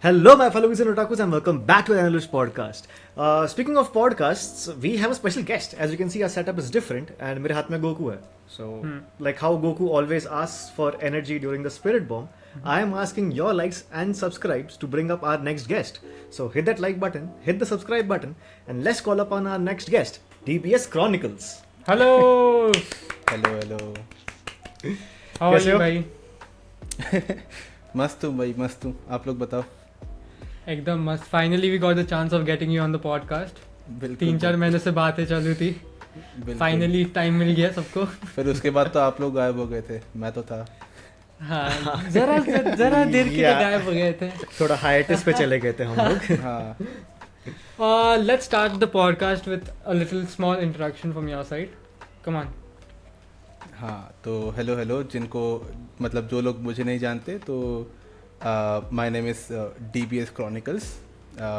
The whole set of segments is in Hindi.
Hello, my fellow and otakus, and welcome back to the Analyst Podcast. Speaking of podcasts, we have a special guest. As you can see, our setup is different, and मेरे हाथ में Goku है. So, like how Goku always asks for energy during the Spirit Bomb, I am asking your likes and subscribes to bring up our next guest. So, hit that like button, hit the subscribe button, and let's call upon our next guest, DBS Chronicles. Hello hello how are कैसे यू हो? भाई? मस्त हूँ भाई, मस्त हूँ। आप लोग बताओ। एकदम मस्त. Finally we got the chance of getting you on the podcast. बिल्कुल 3-4 महीने से बातें चल रही थी. बिल्कुल। फाइनली टाइम मिल गया सबको. फिर उसके बाद तो आप लोग गायब हो गए थे, मैं तो था। हाँ, जरा देर के लिए Yeah. गायब हो गए थे. थोड़ा हाइटिस पे चले गए थे हम लोग. हाँ, Let's start the podcast with a little small introduction from your side. Come on. हाँ, तो हेलो जिनको मतलब जो लोग मुझे नहीं जानते तो my name is DBS chronicles.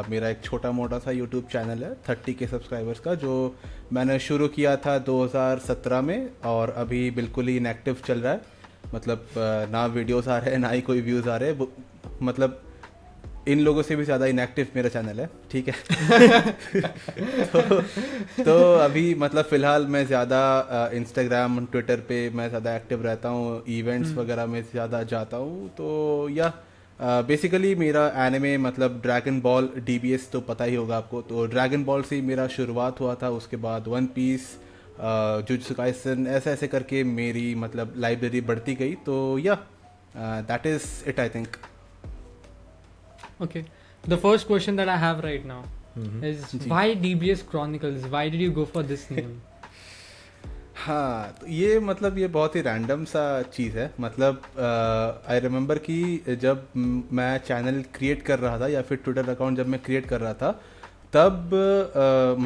मेरा एक छोटा मोटा सा यूट्यूब चैनल है 30 के सब्सक्राइबर्स का, जो मैंने शुरू किया था 2017 में और अभी बिल्कुल ही इनएक्टिव चल रहा है. मतलब ना वीडियोस आ रहे हैं ना ही कोई व्यूज़ आ रहे हैं. मतलब इन लोगों से भी ज़्यादा इनएक्टिव मेरा चैनल है, ठीक है. तो अभी मतलब फ़िलहाल मैं ज़्यादा इंस्टाग्राम ट्विटर पे मैं ज़्यादा एक्टिव रहता हूँ, इवेंट्स वगैरह में ज़्यादा जाता हूँ. तो या बेसिकली मेरा एनिमे मतलब ड्रैगन बॉल, DBS तो पता ही होगा आपको. तो ड्रैगन बॉल से ही मेरा शुरुआत हुआ था. उसके बाद वन पीस, जुजुत्सु काइसन, ऐसे ऐसे करके मेरी मतलब लाइब्रेरी बढ़ती गई. तो या that is it I think. Okay. The first question that I have right now is जी. why DBS Chronicles? Why did you go for this name? हाँ, तो ये मतलब ये बहुत ही रैंडम सा चीज़ है. मतलब आई रिमेंबर कि जब मैं चैनल क्रिएट कर रहा था या फिर ट्विटर अकाउंट जब मैं क्रिएट कर रहा था तब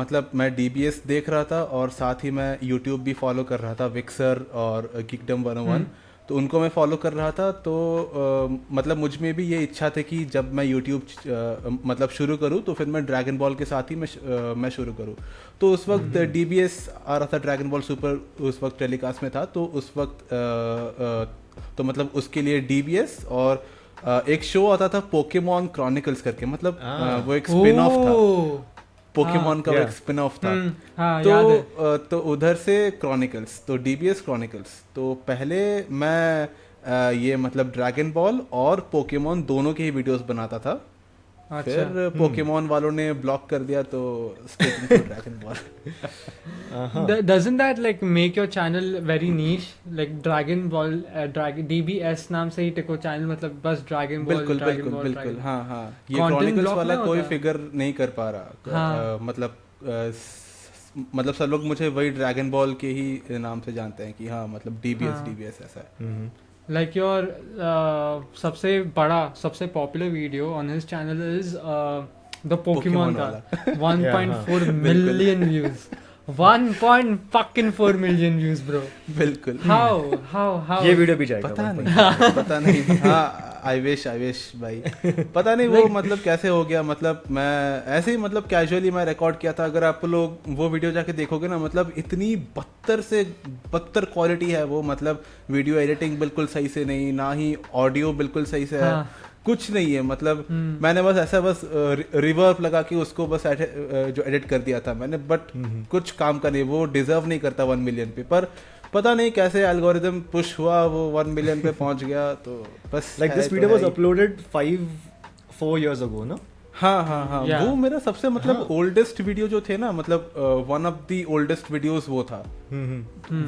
मतलब मैं DBS देख रहा था और साथ ही मैं यूट्यूब भी फॉलो कर रहा था, विक्सर और गिगडम 101. तो उनको मैं फॉलो कर रहा था. तो मतलब मुझ में भी ये इच्छा थी कि जब मैं यूट्यूब मतलब शुरू करूँ तो फिर मैं ड्रैगन बॉल के साथ ही मैं शुरू करूँ. तो उस वक्त DBS आ रहा था, ड्रैगन बॉल सुपर उस वक्त टेलीकास्ट में था. तो उस वक्त तो मतलब उसके लिए DBS और एक शो आता था पोकेमॉन क्रॉनिकल्स करके. मतलब वो एक स्पिन ऑफ था. पोकेमॉन का वो yeah. एक स्पिन ऑफ था. हाँ, याद है. तो उधर से क्रॉनिकल्स, तो DBS क्रॉनिकल्स. तो पहले मैं ये मतलब ड्रैगन बॉल और पोकेमॉन दोनों के ही वीडियोस बनाता था. फिर पोकेमॉन वालों ने ब्लॉक कर दिया तो stick to Dragon Ball. Doesn't that like make your channel very niche? Like Dragon Ball, DBS नाम से ही टेको चैनल, मतलब बस Dragon Ball, बिल्कुल Dragon बिल्कुल Ball, बिल्कुल. Dragon- हाँ हाँ, ये Content क्रॉनिकल्स block वाला ना कोई होता है. फिगर नहीं कर पा रहा. हाँ. मतलब सब लोग मुझे वही ड्रैगन बॉल के ही नाम से जानते हैं कि हाँ मतलब DBS हाँ. DBS ऐसा है. Like your सबसे बड़ा, सबसे popular video on his channel is the Pokemon का वाला. 1.4 million views. 1.4 million views, bro. बिल्कुल. How? ये वीडियो भी जाएगा. पता नहीं. हाँ, आई विश भाई. पता नहीं वो मतलब कैसे हो गया. मतलब मैं ऐसे ही मतलब कैजुअली मैं रिकॉर्ड किया था. अगर आप लोग वो वीडियो जाके देखोगे ना, मतलब इतनी बदतर से बदतर क्वालिटी है वो. मतलब वीडियो एडिटिंग बिल्कुल सही से नहीं, ना ही ऑडियो बिल्कुल सही से है. कुछ नहीं है. मतलब मैंने बस ऐसा बस रिवर्ब लगा के उसको बस जो एडिट कर दिया था मैंने. बट कुछ काम का नहीं. वो डिजर्व नहीं करता 1 मिलियन पे. पर पता नहीं कैसे एल्गोरिदम पुश हुआ, वो 1 मिलियन पे पहुंच गया. तो बस Like this video was uploaded 4 years ago, no? हाँ. Yeah. वो मेरा सबसे मतलब ओल्डेस्ट वीडियो जो थे ना, मतलब one of the oldest videos वो था.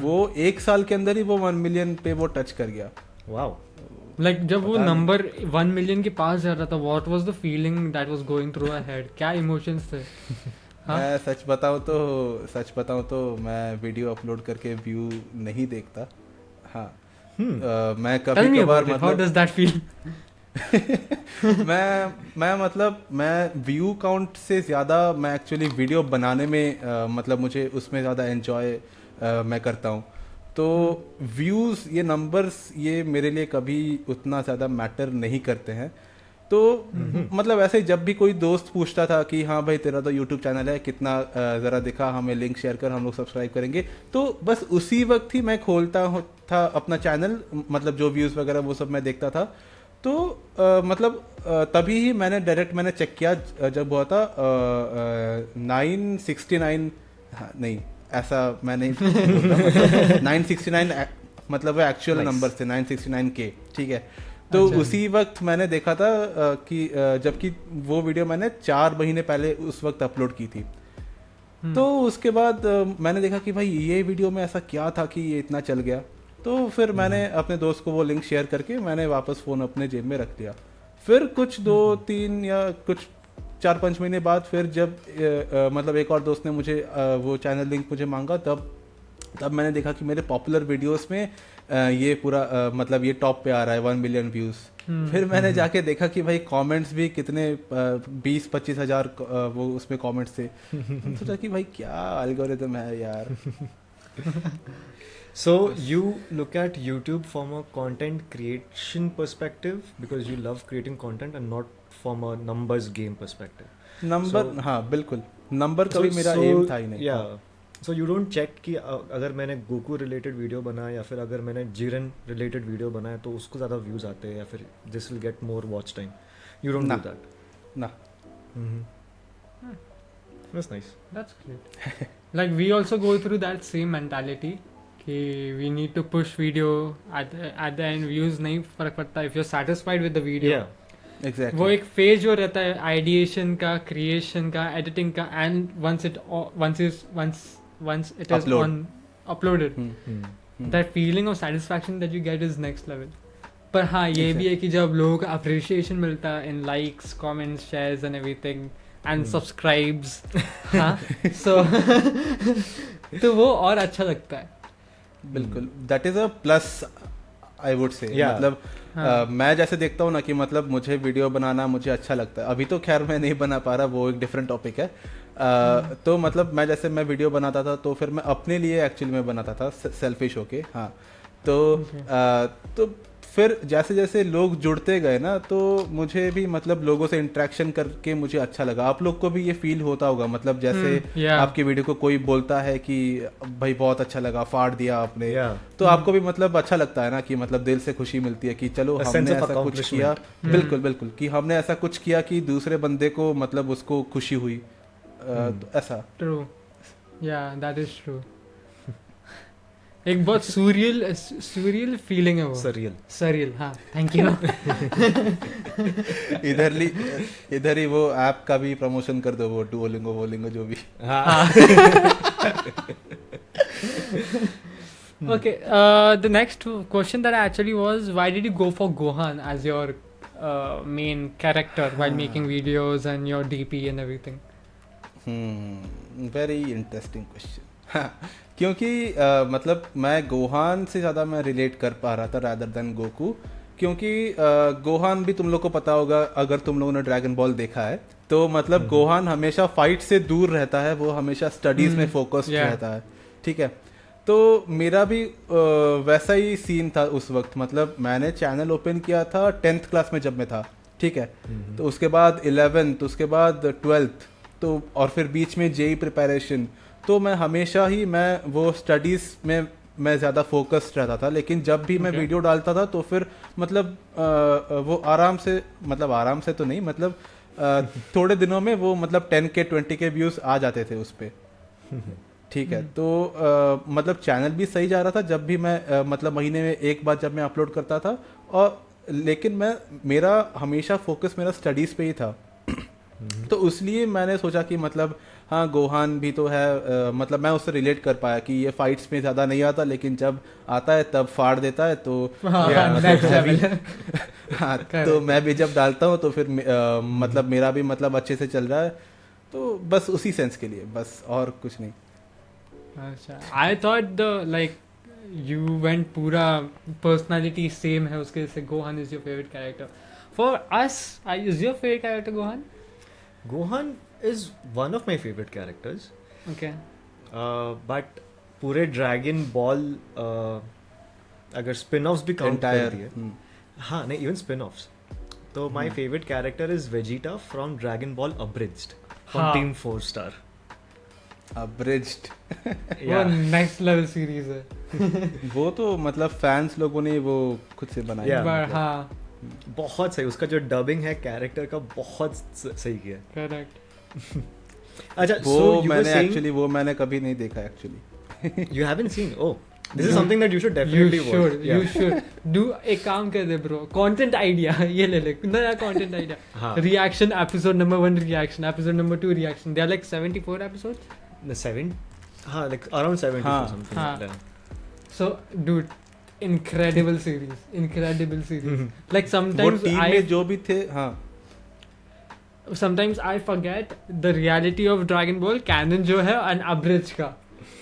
वो 1 साल के अंदर ही वो 1 मिलियन पे वो टच कर गया. Wow. Like जब वो नंबर 1 मिलियन के पास जा रहा था, what was the feeling that was going through our head? क्या emotions थे? हाँ? मैं सच बताऊं तो मैं वीडियो अपलोड करके व्यू नहीं देखता. हाँ. मैं Tell कभी me कभार about it. How does मतलब that feel? मैं मतलब मैं व्यू काउंट से ज़्यादा मैं एक्चुअली वीडियो बनाने में मतलब मुझे उसमें ज़्यादा एंजॉय मैं करता हूँ. तो व्यूज़, ये नंबर्स, ये मेरे लिए कभी उतना ज़्यादा मैटर नहीं करते हैं. तो मतलब ऐसे जब भी कोई दोस्त पूछता था कि हाँ भाई तेरा तो यूट्यूब चैनल है, कितना ज़रा दिखा, हमें लिंक शेयर कर, हम लोग सब्सक्राइब करेंगे. तो बस उसी वक्त ही मैं खोलता था अपना चैनल. मतलब जो व्यूज़ वगैरह वो सब मैं देखता था. तो मतलब तभी ही मैंने डायरेक्ट मैंने चेक किया जब हुआ था 969, हाँ नहीं ऐसा मैं नहीं बोलता, 969 मतलब एक्चुअल नंबर से 969K, ठीक है। तो उसी वक्त मैंने देखा था कि जबकि वो वीडियो मैंने 4 महीने पहले उस वक्त अपलोड की थी। तो उसके बाद मैंने देखा कि भाई ये वीडियो में ऐसा क्या था कि ये इतना चल गया। तो फिर मैंने अपने दोस्त को वो लिंक शेयर करके मैंने वापस फ़ोन अपने जेब में रख लिया। फिर कुछ 2-3 या कुछ 4-5 महीने बाद फिर जब मतलब एक और दोस्त ने मुझे वो चैनल लिंक मुझे मांगा, तब मैंने देखा कि मेरे पॉपुलर वीडियोस में ये पूरा मतलब ये टॉप पे आ रहा है 1 मिलियन व्यूज़। फिर मैंने जाके देखा कि भाई कमेंट्स भी कितने 20-25 हज़ार वो उसमें कमेंट्स थे। सोचा कि भाई क्या एल्गोरिथम है यार। So you look at YouTube from a content creation perspective because you love creating content and not from a numbers game perspective. Number हाँ बिल्कुल, नंबर कभी मेरा एम था ही नहीं। Yeah. So you don't check कि अगर मैंने गोकू रिलेटेड वीडियो बनाया या फिर अगर मैंने जिरन रिलेटेड वीडियो बनाया तो उसको ज़्यादा व्यूज़ आते हैं या फिर this will get more watch time, you don't do that ना। That's nice. That's great. Like we also go through that same mentality कि we need to push video at the end views नहीं फर्क पड़ता if you're satisfied with the video. Yeah. Exactly. वो एक फेज जो रहता है आइडिएशन का, क्रिएशन का, एडिटिंग का, and once it is uploaded, that feeling of satisfaction that you get is next level. पर हाँ ये भी है कि जब लोगों का appreciation मिलता है in likes, comments, shares and everything and subscribes, हाँ so तो वो और अच्छा लगता है। बिल्कुल, that is a plus I would say. मतलब मैं जैसे देखता हूँ ना कि मतलब मुझे वीडियो बनाना मुझे अच्छा लगता है। अभी तो खैर मैं नहीं बना पा रहा, वो एक डिफरेंट टॉपिक है। तो मतलब मैं वीडियो बनाता था तो फिर मैं अपने लिए एक्चुअली में बनाता था सेल्फिश होके। हाँ तो फिर जैसे जैसे लोग जुड़ते गए ना तो मुझे भी मतलब लोगों से इंटरेक्शन करके मुझे अच्छा लगा। आप लोग को भी ये फील होता होगा, मतलब जैसे आपकी वीडियो को कोई बोलता है कि भाई बहुत अच्छा लगा, फाड़ दिया आपने, तो आपको भी मतलब अच्छा लगता है ना कि मतलब दिल से खुशी मिलती है कि चलो हमने ऐसा कुछ किया। बिल्कुल बिल्कुल, कि हमने ऐसा कुछ किया कि दूसरे बंदे को मतलब उसको खुशी हुई। तो ऐसा ट्रू, या दैट इज ट्रू। एक बहुत सूरियल फीलिंग है वो। सरियल हाँ, थैंक यू। इधर ही वो ऐप का भी प्रमोशन कर दो, वो डुओलिंगो जो भी। Okay, the next question that actually was, why did you go for Gohan as your main character while making videos and your DP and everything? Very interesting question. क्योंकि मतलब मैं गोहान से ज़्यादा मैं रिलेट कर पा रहा था रादर देन गोकू, क्योंकि गोहान भी तुम लोग को पता होगा अगर तुम लोगों ने ड्रैगन बॉल देखा है तो मतलब गोहान हमेशा फाइट से दूर रहता है, वो हमेशा स्टडीज़ में फोकस्ड रहता है। ठीक है, तो मेरा भी वैसा ही सीन था उस वक्त। मतलब मैंने चैनल ओपन किया था 10th क्लास में जब मैं था, ठीक है, तो उसके बाद 11th, उसके बाद 12th, तो और फिर बीच में जेई प्रिपरेशन। तो मैं हमेशा ही मैं वो स्टडीज़ में मैं ज़्यादा फोकस्ड रहता था। लेकिन जब भी मैं वीडियो डालता था तो फिर मतलब वो आराम से तो नहीं, मतलब थोड़े दिनों में वो मतलब 10K 20K व्यूज़ आ जाते थे उस पर। ठीक है, तो मतलब चैनल भी सही जा रहा था जब भी मैं मतलब महीने में एक बार जब मैं अपलोड करता था। और लेकिन मेरा हमेशा फोकस मेरा स्टडीज़ पे ही था। तो इसलिए मैंने सोचा कि मतलब हाँ गोहान भी तो है, मतलब मैं उससे रिलेट कर पाया कि ये फाइट्स में ज़्यादा नहीं आता लेकिन जब आता है तब फाड़ देता है। तो हाँ तो मैं भी जब डालता हूँ तो फिर मतलब मेरा भी मतलब अच्छे से चल रहा है, तो बस उसी सेंस के लिए, बस और कुछ नहीं। अच्छा, I thought like you went पूरा पर्सनालिटी सेम है उसके, जैसे Gohan is your favourite character. For us is your favourite character Gohan? Gohan is one of my favorite characters. Okay. But पूरे ड्रैगन बॉल अगर स्पिन ऑफ्स भी काउंट कर दिए, हाँ नहीं इवन स्पिन ऑफ्स, तो my favourite character is Vegeta from Dragon Ball Abridged from Team 4 Star. Abridged वो नेक्स्ट लेवल सीरीज है। वो तो मतलब फैंस लोगों ने वो खुद से बनाया। हाँ बहुत सही, उसका जो डबिंग है कैरेक्टर का बहुत सही किया. Correct. अच्छा, वो so you were मैंने saying एक्चुअली वो मैंने कभी नहीं देखा actually. you haven't seen. Oh, this is something that you should You definitely watch. should. You should. Do एक काम कर दे bro. Content idea. ये ले ले. नया content idea. हाँ. Reaction episode number 1 reaction. Episode number 2 reaction. There are like 74 episodes. The 7. हाँ, like around 70 हाँ. or something हाँ. like that. So dude, incredible series. Incredible series. Like वो sometimes टीम में जो भी थे, हाँ sometimes I forget the reality of Dragon Ball canon जो है unabridged का.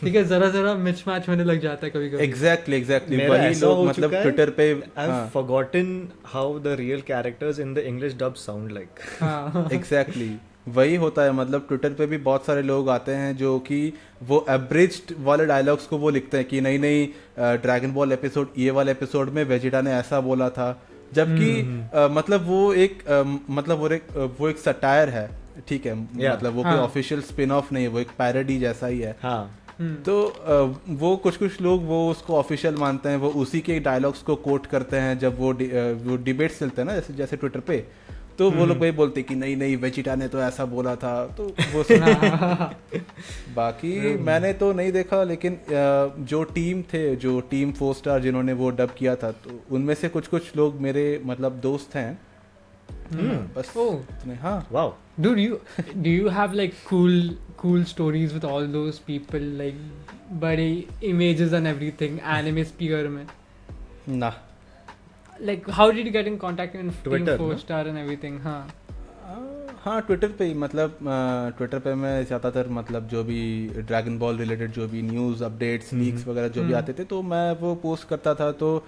ठीक है, जरा मिचमैच होने लग जाता है कभी कभी. एग्जैक्टली मेरा वही ऐसा लोग हो मतलब चुका है, ट्विटर पे I've forgotten how the real characters in the English dub sound like. हाँ. एग्जैक्टली वही होता है. मतलब ट्विटर पे भी बहुत सारे लोग आते हैं जो कि वो एब्रिज्ड वाले डायलॉग्स को वो लिखते हैं कि नहीं ड्रैगन बॉल एपिसोड ये वाले एपिसोड में वेजिटा ने ऐसा बोला था, जबकि मतलब वो एक सटायर है, ठीक है. मतलब वो कोई ऑफिशियल स्पिन ऑफ नहीं है, वो एक पैरोडी जैसा ही है. हाँ. तो वो कुछ लोग वो उसको ऑफिशियल मानते हैं, वो उसी के डायलॉग्स को कोट करते हैं जब वो डिबेट्स चलते हैं ना, जैसे ट्विटर पे. तो वो लोग वही बोलते कि नहीं वेजिटा ने तो ऐसा बोला था, तो वो बाकी मैंने तो नहीं देखा, लेकिन जो टीम 4 स्टार जिन्होंने वो डब किया था, तो उनमें से कुछ लोग मेरे मतलब दोस्त हैं. बस इतने. हाँ. Wow. Dude, do you have like cool stories with all those people, like बड़े images and everything anime sphere में? ना. Like how did you get in contact in Twitter, Team 4 no? Star and everything? हाँ ट्विटर पे ही. मतलब ट्विटर पे मैं ज़्यादातर मतलब जो भी ड्रैगन बॉल रिलेटेड जो भी न्यूज़ अपडेट्स लीक्स वगैरह जो भी आते थे, तो मैं वो पोस्ट करता था. तो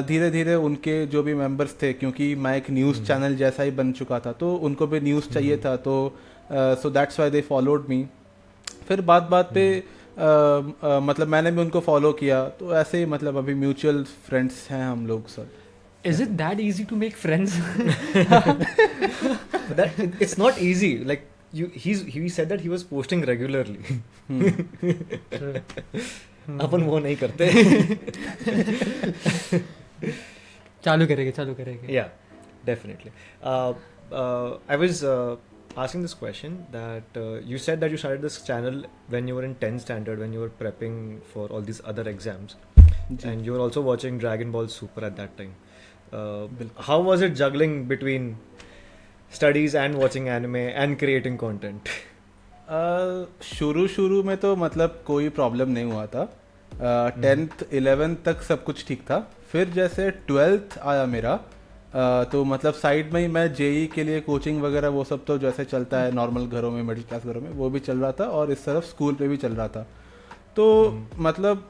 धीरे धीरे उनके जो भी मेंबर्स थे, क्योंकि मैं एक न्यूज़ चैनल जैसा ही बन चुका था, तो उनको भी न्यूज़ चाहिए था, तो so that's why they followed me. फिर बात पे मतलब मैंने भी उनको फॉलो किया, तो ऐसे ही मतलब अभी म्यूचुअल फ्रेंड्स हैं हम लोग सब. Is it that easy to make friends? It's not easy. Like he said that he was posting regularly. अपन वो नहीं करते. चालू करेंगे. Yeah, definitely. I was asking this question that you said that you started this channel when you were in 10th standard, when you were prepping for all these other exams, and you were also watching Dragon Ball Super at that time. How was it juggling between studies and watching anime and creating content? शुरू में तो मतलब कोई प्रॉब्लम नहीं हुआ था. 10th 11th तक सब कुछ ठीक था. फिर जैसे 12th आया मेरा, तो मतलब साइड में ही मैं जेई के लिए कोचिंग वगैरह वो सब तो जैसे चलता है नॉर्मल घरों में, मिडिल क्लास घरों में, वो भी चल रहा था, और इस तरफ स्कूल पे भी चल रहा था. तो मतलब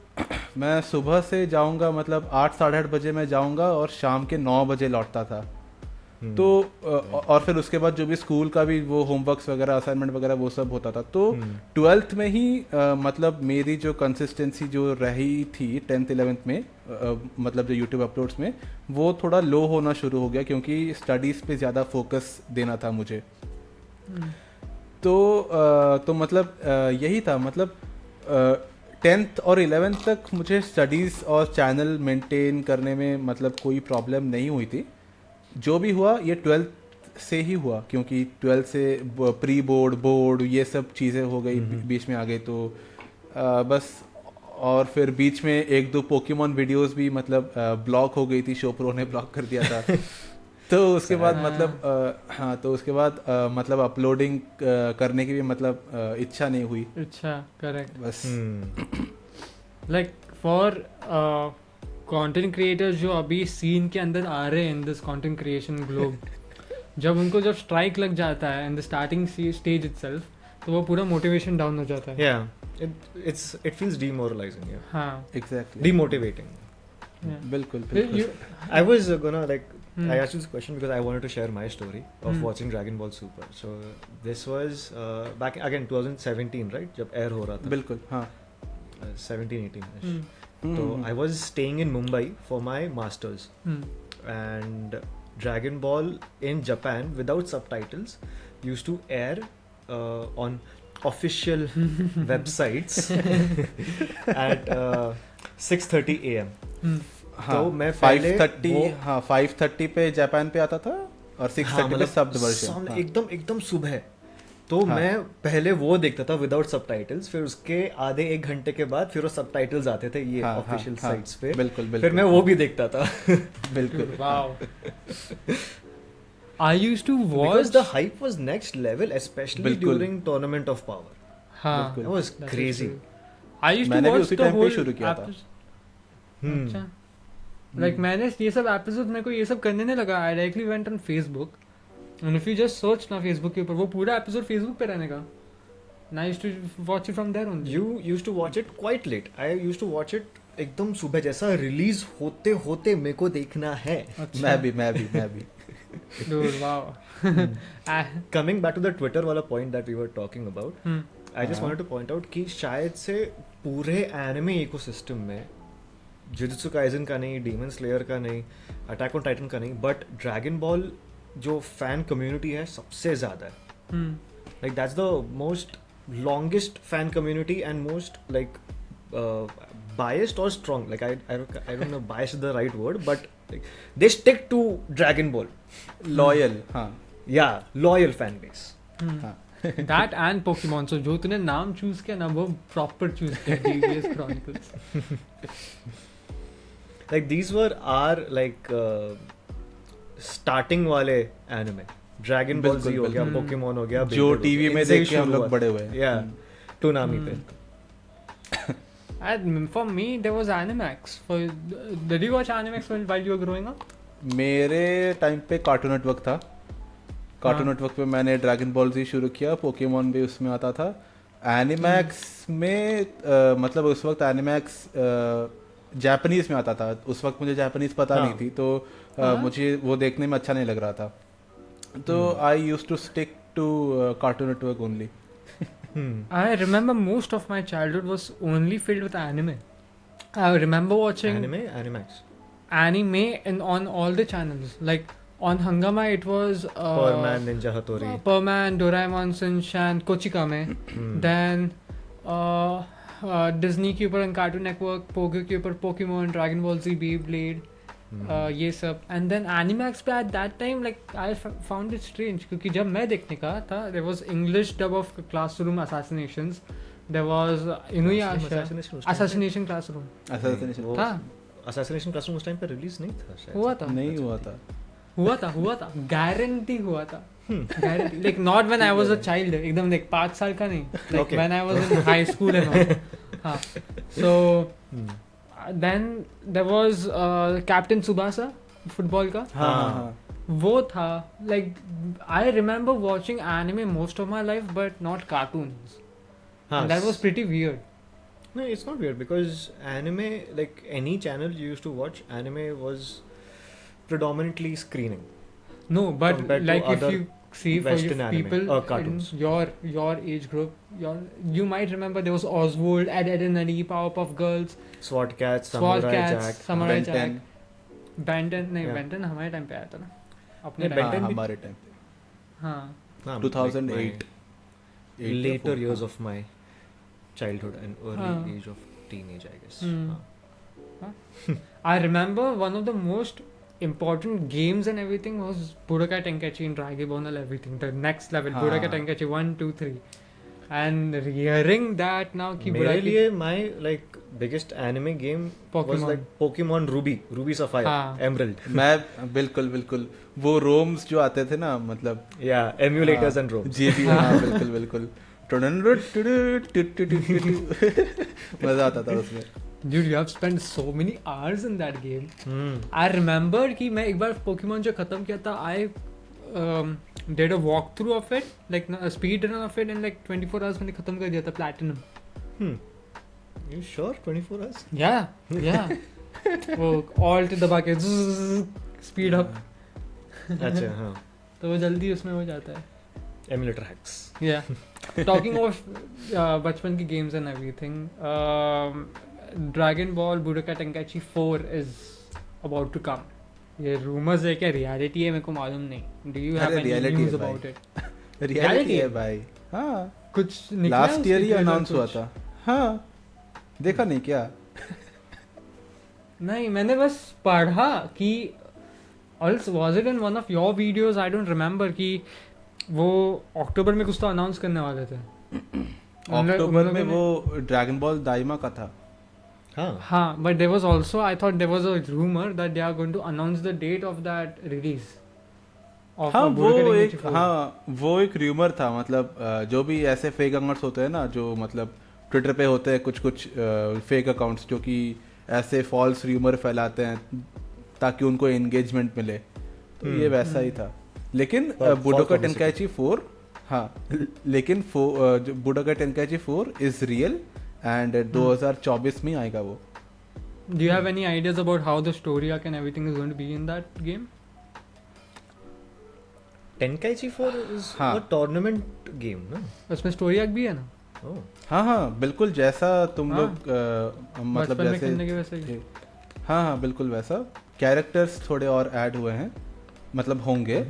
मैं सुबह से जाऊंगा, मतलब 8 साढ़े 8 बजे मैं जाऊंगा और शाम के 9 बजे लौटता था. तो और फिर उसके बाद जो भी स्कूल का भी वो होमवर्क्स वगैरह असाइनमेंट वगैरह वो सब होता था. तो 12th में ही मतलब मेरी जो कंसिस्टेंसी जो रही थी 10th 11th में, मतलब जो यूट्यूब अपलोड्स में, वो थोड़ा लो होना शुरू हो गया, क्योंकि स्टडीज़ पे ज़्यादा फोकस देना था मुझे. तो मतलब यही था. मतलब 10th और 11th तक मुझे स्टडीज़ और चैनल मेंटेन करने में मतलब कोई प्रॉब्लम नहीं हुई थी. जो भी हुआ ये 12th से ही हुआ, क्योंकि 12th से प्री बोर्ड ये सब चीज़ें हो गई, बीच में आ गई, तो बस. और फिर बीच में 1-2 पोकेमॉन वीडियोस भी मतलब ब्लॉक हो गई थी, शोप्रो ने ब्लॉक कर दिया था. तो उसके बाद मतलब हाँ, तो उसके बाद मतलब अपलोडिंग करने की भी मतलब इच्छा नहीं हुई. अच्छा, करेक्ट. बस लाइक फॉर कंटेंट क्रिएटर्स जो अभी सीन के अंदर आ रहे हैं in this content creation globe, जब स्ट्राइक लग जाता है in the starting stage itself, तो वो पूरा मोटिवेशन डाउन हो जाता है. It feels demoralizing. Yeah. हाँ, एग्जैक्टली. Demotivating. बिल्कुल. I was gonna I asked you this question because I wanted to share my story of watching Dragon Ball Super. So this was back again 2017, right? जब air हो रहा था. बिल्कुल. हाँ. 17-18. So I was staying in Mumbai for my masters, and Dragon Ball in Japan without subtitles used to air on official websites at 6:30 a.m. हाँ, तो मैं पहले 5:30 हाँ 5:30 पे जापान पे आता था और 6:30 पे सब्ड वर्जन। एकदम सुबह। तो हाँ। मैं पहले वो देखता था विदाउट सबटाइटल्स, फिर उसके आधे 1 घंटे के बाद फिर वो सबटाइटल्स आते थे ये हाँ, ऑफिशियल हाँ, साइट्स पे। बिल्कुल फिर बिल्कुल मैं वो भी देखता था। बिल्कुल। Wow. I used to watch. Because the hype was next level, especially बिल्कुल। during Tournament of Power. हाँ, बिल्कुल। That was that is crazy. true. I used to मैंने भी watch उसी the time पे whole शुरू किया था। Hmm. अच्छा। Like मैंने ये सब एपिसोड मेरे को ये सब करने नहीं लगा. I directly went on Facebook. And if you just search ना Facebook के ऊपर वो पूरा एपिसोड Facebook पे रहने का. And I used to watch it from there only. You used to watch it quite late. I used to watch it एकदम सुबह, जैसा रिलीज होते होते मेरे को देखना है। अच्छा. मैं भी Dude, wow. Coming back to the Twitter वाला point that we were talking about, Hmm. I just हाँ। wanted to point out कि शायद से पूरे एनिमे इकोसिस्टम में जुजुत्सु काइजन का नहीं, डीमन स्लेयर का नहीं, अटैक ऑन टाइटन का नहीं, बट ड्रैगन बॉल जो फैन कम्युनिटी है सबसे ज़्यादा है। Hmm. Like that's the most longest fan community and most like biased or strong. Like I don't know biased is the right word, but like, they stick to Dragon Ball. Loyal. हाँ Yeah, loyal fan base. Hmm. हाँ That and Pokemon. So जो तूने नाम चूज किया ना वो प्रॉपर चूज किया DBS Chronicles. Like these were our like starting वाले anime. Dragon Ball Z बिल्कुल, हो गया, बिल्कुल। Pokemon हो गया, जो Beyblade हो टीवी गया, में इनसे ही देख के हम शुरू लोग हुआ। बड़े हुए हैं। Yeah, Toonami पे। And for me there was Animax. Did you watch Animax while you were growing up? मेरे टाइम पे कार्टून नेटवर्क था। कार्टून हाँ। नेटवर्क पे मैंने ड्रैगन बॉल जी शुरू किया, पोकेमॉन भी उसमें आता था। एनिमैक्स में मतलब उस वक्त एनिमैक्स जापानीज में आता था। उस वक्त मुझे जापानीज पता हाँ। नहीं थी, तो हाँ। मुझे वो देखने में अच्छा नहीं लग रहा था। तो I use to stick to Cartoon Network only. I remember most of my childhood was only filled with anime. I remember watching Animax. anime on all the channels. Like on Hangama it was Superman, Ninja Hattori. Superman, Doraemon, Shinchan, Kochikame. Then Disney के ऊपर Cartoon Network, Pogo के ऊपर Pokemon, Dragon Ball Z, Beyblade. ये सब एंड देन एनिमैक्स पे at that time like I found it strange क्योंकि जब मैं देखने का था there was English dub of Classroom Assassinations, there was Inuyasha Assassination Classroom Assassination था Assassination Classroom उस टाइम पे रिलीज नहीं था शायद। हुआ था नहीं हुआ था। गारंटी हुआ था guarantee like not when I was a child एकदम लाइक 5 साल का नहीं like Okay. When I was in high school and all हां सो then there was Captain Tsubasa football का हाँ वो था like I remember watching anime most of my life but not cartoons and that was pretty weird. No, it's not weird because anime, like any channel you used to watch, anime was predominantly screening. No, but Compared to like if other you see for Western you anime people or in cartoons. your age group you might remember there was Oswald, Ed, Edd and Eddy, Powerpuff Girls, SWAT Cats, SWAT Samurai Cats, Jack. Samurai Ben 10 Jack, Ben 10 नहीं Yeah. Ben 10 हमारे टाइम पे आया था ना अपने नहीं, टाइम Ben 10 भी- हमारे टाइम पे हाँ हाँ, 2008 my later years of my childhood and early हाँ. age of teenage, I guess. Hmm. हाँ. I remember one of the most important games and everything was Budokai Tenkaichi and Dragon Ball and everything. The next level, हाँ. Budokai Tenkaichi 1, 2, 3. And hearing that now कि मेरे Budokai लिए my like biggest anime game was Pokemon. like Pokemon Ruby Sapphire, हाँ. Emerald. मैं बिल्कुल वो रोम्स जो आते थे ना, मतलब Yeah, emulators हाँ, and ROMs. जी हाँ बिल्कुल मजा आता था उसमें। Dude, you have spent so many hours in that game. Hmm. I remember कि मैं एक बार Pokemon जो खत्म किया था I did a walkthrough of it, like a speed run of it in like 24 hours मैंने खत्म कर दिया था Platinum. You sure? 24 hours? Yeah. वो alt दबा के speed up. अच्छा हाँ. तो वो जल्दी उसमें हो जाता है. Emulator hacks. Yeah. Talking of बचपन की games and everything, Dragon Ball Budokai Tenkaichi 4 is about to come. ये rumors है क्या reality है मेरे को मालूम नहीं. Do you have अरे any reality news है about भाई. it? रियलिटी है भाई। हाँ कुछ निकला लास्ट ईयर ही उसके trailer अनाउंस हुआ कुछ? था। हाँ देखा नहीं क्या? नहीं, मैंने बस पढ़ा कि also was it in one of your videos, I don't remember, कि वो अक्टूबर में कुछ तो अनाउंस करने वाले थे. अक्टूबर में वो ड्रैगन बॉल दाइमा का था. हाँ, but there was also, I thought there was a rumor that they are going to announce the date of that release of हाँ Budokai वो Tenkaichi एक 4. हाँ वो एक र्यूमर था. मतलब जो भी ऐसे फेक अकाउंट्स होते हैं ना, जो मतलब ट्विटर पे होते हैं कुछ फेक अकाउंट्स जो कि ऐसे फॉल्स र्यूमर फैलाते हैं ताकि उनको एंगेजमेंट मिले, तो ये वैसा ही था. लेकिन बुडोकाई टेंकाइची 4, हाँ लेकिन बुडोकाई टेंकाइची 4 इज रियल एंड 2024 में आएगा वो. Do you have any ideas about how the story arc and everything is going to be in that game? Tenkaichi 4 is हाँ. a tournament game, ना? उसमें स्टोरी आर्क भी है ना? Oh. हाँ बिल्कुल जैसा तुम हाँ. लोग मतलब बचपन में जैसे खेलने के वैसे ही. हाँ बिल्कुल वैसा. कैरेक्टर्स थोड़े और ऐड हुए हैं, मतलब होंगे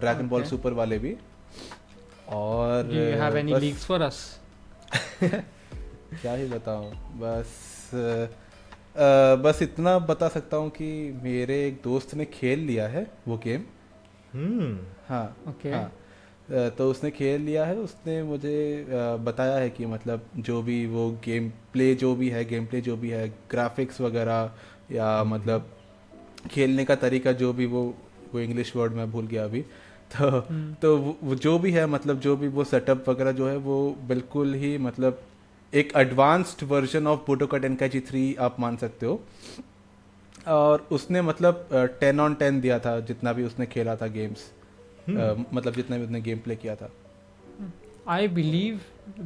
ड्रैगन बॉल सुपर वाले भी. और Do you have any leaks for us? क्या ही बताऊं, बस इतना बता सकता हूँ कि मेरे एक दोस्त ने खेल लिया है वो गेम. हाँ Okay. हाँ. तो उसने खेल लिया है, उसने मुझे बताया है कि मतलब जो भी वो गेम प्ले जो भी है ग्राफिक्स वगैरह या मतलब खेलने का तरीका जो भी वो इंग्लिश वर्ड में भूल गया अभी, तो वो जो भी है, मतलब जो भी वो सेटअप वगैरह जो है वो बिल्कुल ही मतलब एक एडवांस्ड वर्जन ऑफ बुडोकाई टेंकाइची 3 आप मान सकते हो. और उसने मतलब 10/10 दिया था जितना भी उसने खेला था गेम्स. मतलब जितना भी उसने गेम प्ले किया था. I believe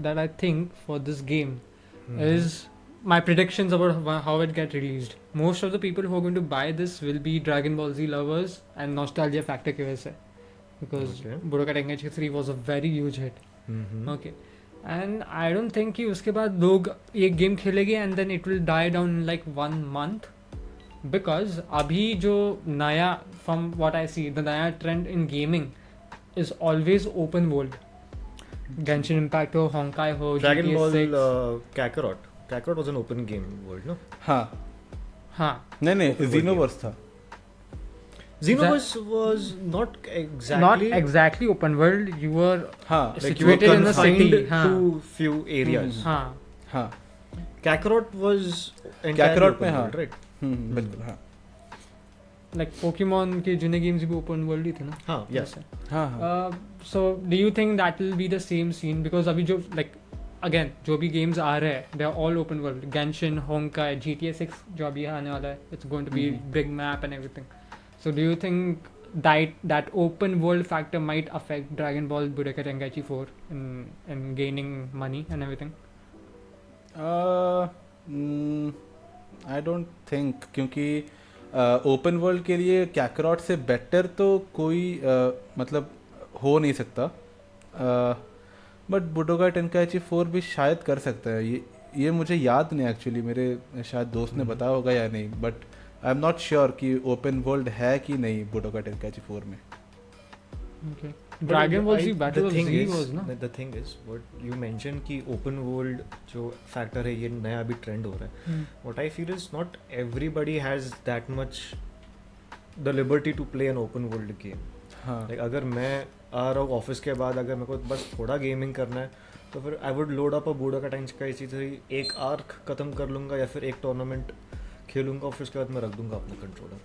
that I think for this game is my predictions about how it get released. Most of the people who are going to buy this will be Dragon Ball Z lovers and nostalgia factor की वजह से, because Okay. Budokai Tenkaichi 3 was a very huge hit. Mm-hmm. Okay. And I don't think कि उसके बाद लोग ये गेम खेलेंगे and then it will die down in like 1 month. Because अभी जो नया, from what I see, the नया trend in gaming is always open world. Genshin Impact हो, Honkai हो, Dragon GTA Ball 6. Kakarot was an open game world, no? हाँ हाँ. नहीं Open world Xenoverse था. Xenoverse was not exactly. Not exactly open world. You were हाँ Like you were situated in a confined city. हाँ. to few areas. हाँ. हाँ Kakarot was entirely Kakarot open में हाँ. world, right? बिल्कुल हाँ. Like Pokemon के जितने games भी open world ही थे ना. हाँ, yes. हाँ हाँ So do you think that will be the same scene? Because अभी जो like again जो भी games आ रहे हैं, they are all open world. Genshin, Honkai, GTA 6 जो अभी आने वाला है, it's going to be big map and everything. So do you think that open world factor might affect Dragon Ball Budokai Tenkaichi 4 in gaining money and everything? I don't think, क्योंकि ओपन वर्ल्ड के लिए कैकरॉट से बेटर तो कोई मतलब हो नहीं सकता. बट बुडोकाई टेंकाइची 4 भी शायद कर सकता है. ये मुझे याद नहीं एक्चुअली, मेरे शायद दोस्त ने बताया होगा या नहीं, but I am not sure कि ओपन वर्ल्ड है कि नहीं बुडोकाई टेंकाइची 4 में. Okay. Dragon Ball Z Battle the of thing Z is, was ना. The thing is, what you mentioned कि open world जो factor है ये नया अभी trend हो रहा है. What I feel is not everybody has that much the liberty to play an open world game. हाँ Like अगर मैं आ रहा हूँ ऑफिस के बाद, अगर मेरे को बस थोड़ा गेमिंग करना है तो फिर I would load up a Budokai Tenkaichi 3, एक आर्क खत्म कर लूँगा या फिर एक टूर्नामेंट खेलूँगा, फिर उसके बाद मैं रख दूँगा अपना कंट्रोलर.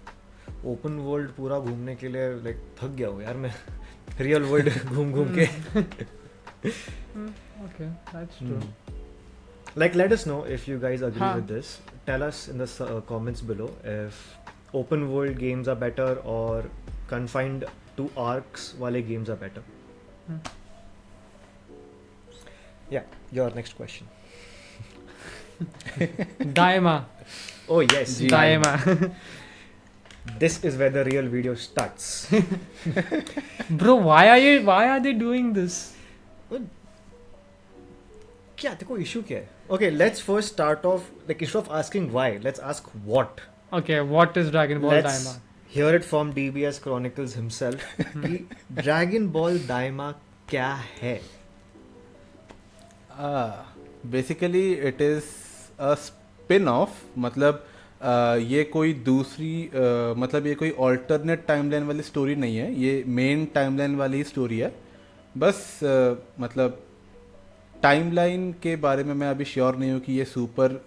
ओपन वर्ल्ड पूरा घूमने के लिए लाइक थक गया हूँ यार मैं रियल वर्ल्ड घूम के. Okay, that's true. Like let us know if you guys agree हाँ. with this. Tell us in the comments below if open world games are better or confined to arcs wale games are better. Yeah, your next question. Daima. Oh yes, Daima. this is where the real video starts. Bro, why are they doing this? क्या देखो issue क्या है? Okay, let's first start off like instead of asking why, let's ask what. Okay, what is Dragon Ball Let's Daima? hear it from DBS Chronicles himself. कि Dragon Ball Daima क्या है? Basically it is a spin off, मतलब ये कोई दूसरी मतलब ये कोई ऑल्टरनेट टाइमलाइन वाली स्टोरी नहीं है, ये मेन टाइमलाइन वाली ही स्टोरी है। बस मतलब टाइमलाइन के बारे में मैं अभी श्योर नहीं हूँ कि ये सुपर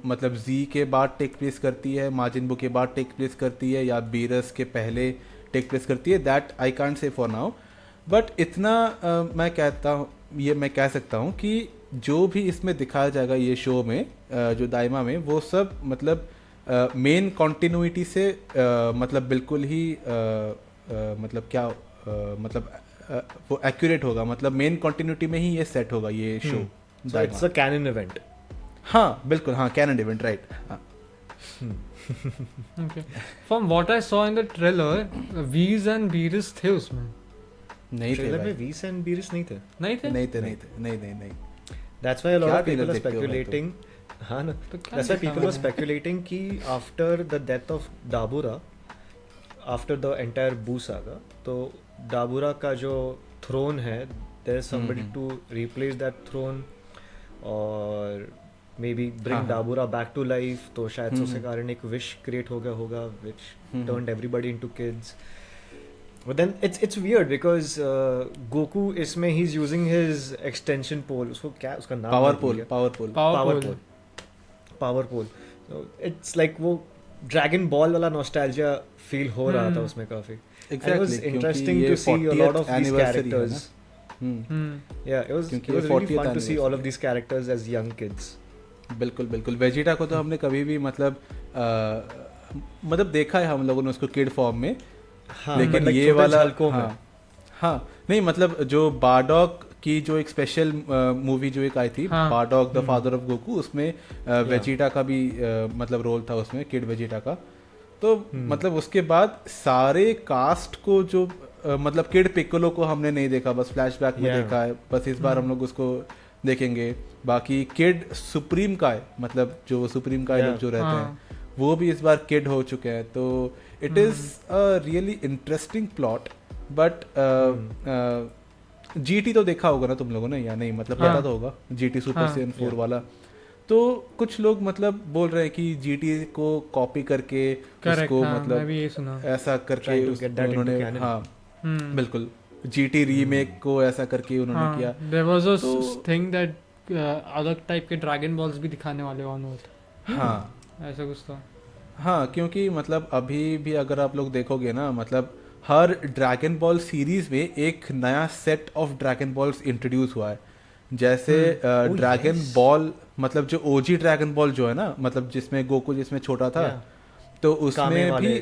मतलब जी के बाद टेक प्लेस करती है, माजिन बू के बाद टेक प्लेस करती है, या बीरस के पहले टेक प्लेस करती है, that I can't say for now. But इतना मैं कहता हूँ, ये मैं कह सकता हूँ कि जो भी इसमें दिखाया जाएगा ये शो में जो दाइमा में, वो सब मतलब मेन कॉन्टिन्यूटी से मतलब बिल्कुल ही मतलब क्या मतलब वो एक्यूरेट होगा, मतलब मेन कॉन्टिन्यूटी में ही ये सेट होगा ये show. So it's a canon event. हाँ बिल्कुल, हाँ कैनन इवेंट, राइट। हाँ Okay. From what I saw in the trailer, Veez and Beerus थे उसमें. नहीं थे Trailer भाई, में Veez and Beerus नहीं थे. नहीं थे? नहीं थे, नहीं थे, नहीं नहीं। That's why a lot क्या of people trailer are देखते हो भाई speculating. हाँ ना. तो क्या That's why देखा people were मैंने? speculating कि after the death of Dabura, after the entire Boo saga, तो Dabura का जो throne है, there's somebody to replace that throne और maybe bring हाँ, हाँ. Dabura back to life. तो शायद से उसके कारण एक wish create हो गया होगा which turned everybody into kids. But then it's weird because Goku इसमें he's using his extension pole. उसको क्या उसका नाम पावर मैं भूल पोल, गया. Power pole. Power pole. So it's like वो Dragon Ball वाला nostalgia feel हो रहा था उसमें काफी. And it was interesting to see a lot of these characters. Yeah, it was क्योंकि it was ये really 40th fun to see all of anniversary these characters as young kids. बिल्कुल बिल्कुल। वेजिटा को तो हमने कभी भी मतलब मतलब देखा है हम लोगों ने उसको किड फॉर्म में, हाँ, लेकिन like ये छोटे वाला झलकों में. हाँ नहीं मतलब जो बारडॉग की जो एक स्पेशल मूवी जो एक आई थी, हाँ. बारडॉग द फादर ऑफ गोकू, उसमें वेजिटा का भी मतलब रोल था उसमें, किड वेजिटा का। तो मतलब उसके बाद सारे कास्ट को जो मतलब किड पिक्कोलो को हमने नहीं देखा, बस फ्लैशबैक में देखा है, बस इस बार हम लोग उसको देखेंगे। बाकी किड सुप्रीम का है, मतलब जो सुप्रीम का लोग जो रहते हैं वो भी इस बार किड हो चुके हैं। तो it is a really interesting plot. But GT तो देखा होगा ना तुम लोगों ने, या नहीं? मतलब पता तो होगा जीटी सुपर सेन 4 वाला। तो कुछ लोग मतलब बोल रहे हैं कि जीटी को कॉपी करके उसको मतलब ऐसा करके उन्होंने, हाँ बिल्कुल, जीटी रीमेक को ऐसा करके उन्होंने किया। There was a thing that अलग टाइप के ड्रैगन बॉल्स भी दिखाने वाले ऑन होते। हाँ ऐसा कुछ तो। हाँ, क्योंकि मतलब अभी भी अगर आप लोग देखोगे ना, मतलब हर ड्रैगन बॉल सीरीज में एक नया set of Dragon balls introduce हुआ है। जैसे ड्रैगन बॉल मतलब जो ओजी ड्रैगन बॉल जो है ना, मतलब जिसमें गोकू जिसमें छोटा था, तो उसमें भी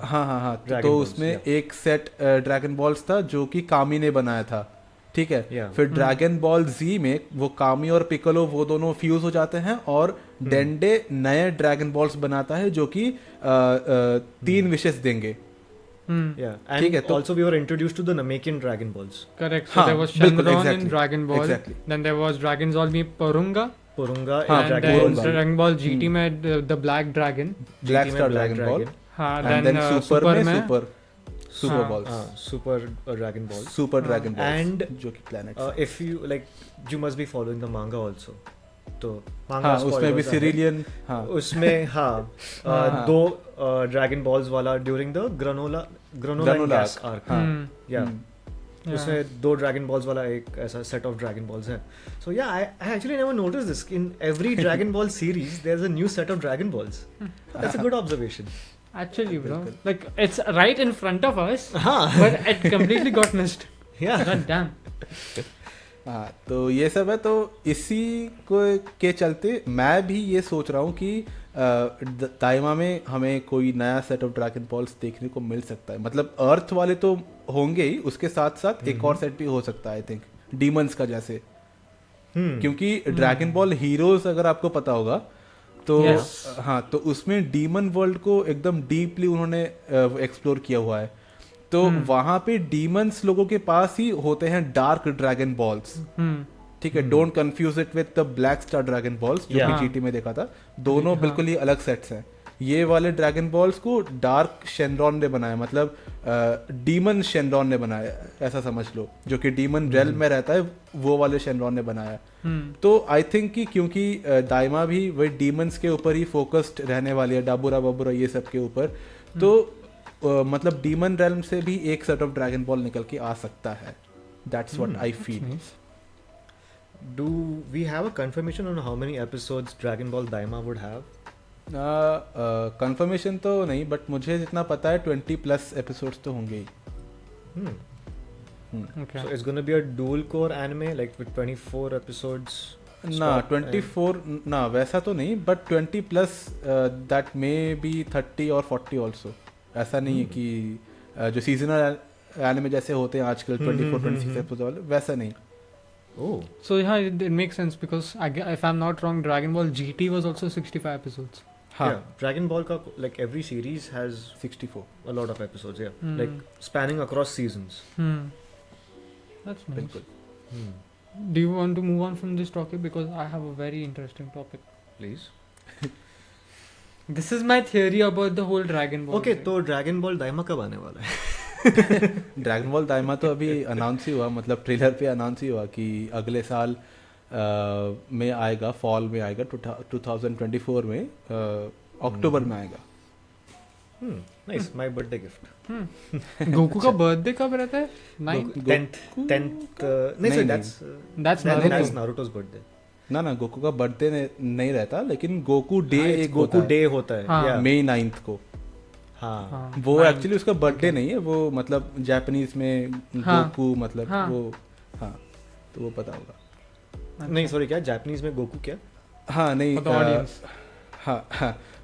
हाँ तो उसमें एक सेट ड्रैगन बॉल्स था जो कि कामी ने बनाया था, ठीक है। फिर ड्रैगन बॉल जी में वो कामी और पिकोलो वो दोनों फ्यूज हो जाते हैं और डेंडे नए ड्रैगन बॉल्स बनाता है जो कि 3 विशेस देंगे। Yeah, and also we were introduced to the Namekian Dragon Balls. Correct. So there was Shenron in Dragon Ball. Exactly. Then there was Dragon Ball में Porunga. And Dragon Ball GT में the Black Dragon. Black Star Dragon Ball. हाँ. And then Super में Super Balls. Super Dragon Balls. Super Dragon Balls. And जो कि planets. If you like, you must be following the manga also. तो हाँ, उसमें भी सिरिलियन, हाँ उसमें हाँ 2 ड्रैगन बॉल्स वाला during the granola gas arc, या उसमें 2 ड्रैगन बॉल्स वाला एक ऐसा सेट ऑफ ड्रैगन बॉल्स है। So yeah I actually never notice this, in every Dragon Ball series there is a new set of Dragon Balls. That's a good observation actually, bro. Like it's right in front of us, but it completely got missed. Yeah, god damn. हाँ, तो ये सब है। तो इसी को के चलते मैं भी ये सोच रहा हूँ कि दाइमा में हमें कोई नया सेट ऑफ ड्रैगन बॉल्स देखने को मिल सकता है। मतलब अर्थ वाले तो होंगे ही, उसके साथ साथ एक और सेट भी हो सकता है, आई थिंक डीमंस का जैसे। क्योंकि ड्रैगन बॉल हीरोज अगर आपको पता होगा तो हाँ, तो उसमें डीमन वर्ल्ड को एकदम डीपली उन्होंने एक्सप्लोर किया हुआ है। तो वहां पे डीमंस लोगों के पास ही होते हैं डार्क ड्रैगन बॉल्स, ठीक है। Don't confuse it with the black star dragon balls जो कि जीटी में देखा था, दोनों बिल्कुल ही अलग सेट्स हैं। ये वाले ड्रैगन बॉल्स को डार्क शेनरॉन ने बनाया, मतलब डीमन शेनरॉन ने बनाया, ऐसा समझ लो, जो कि डीमन रेल में रहता है, वो वाले शेनरॉन ने बनाया। तो आई थिंक कि क्योंकि दाइमा भी वही डीमंस के ऊपर ही फोकस्ड रहने वाली है, डाबुरा बाबुरा ये सब के ऊपर, तो मतलब डीमन रेल्म से भी एक सेट ऑफ ड्रैगन बॉल निकल के आ सकता है। That's what I feel. Do we have a confirmation on how many episodes Dragon Ball Daima would have? Confirmation तो नहीं, बट मुझे जितना पता है 20+ एपिसोड्स तो होंगे ही। Okay. So it's gonna be a dual core anime like with 24 episodes. ना 24 ना वैसा तो नहीं, बट 20+ दैट मे बी 30 और 40 ऑल्सो। ऐसा नहीं है कि जो सीजनल एनिमे जैसे होते हैं आजकल 24-26 एपिसोड वाले, वैसा नहीं। Oh. So yeah, it makes sense because if I'm not wrong, Dragon Ball GT was also 65 episodes. हाँ, Yeah, Dragon Ball ka like every series has 64 a lot of episodes. Yeah, like spanning across seasons. That's nice. बिल्कुल। Do you want to move on from this topic because I have a very interesting topic. Please. This is my theory about the whole Dragon Ball. Okay, thing. तो Dragon Ball Daima कब आने वाला है? ड्रैगन बॉल दाइमा तो अभी अनाउंस ही हुआ, मतलब ट्रेलर पे अनाउंस ही हुआ कि अगले साल में आएगा, फॉल में आएगा, 2024 में अक्टूबर में आएगा। Nice, my birthday gift. Goku का बर्थडे कब रहता है? 9th. 10th. नहीं, नहीं, that's That's that's Naruto. Naruto's birthday. ना गोकू का बर्थडे नहीं रहता, लेकिन गोकू डे हाँ, एक गोकू होता है डे होता है. हाँ. Yeah. मई 9 को। हाँ. हाँ. वो एक्चुअली उसका बर्थडे नहीं है, वो मतलब जापानीज में हाँ. गोकू मतलब हाँ. वो, हाँ तो वो पता होगा। नहीं, सॉरी, क्या जापानीज में गोकू क्या? हाँ नहीं, For the audience. हाँ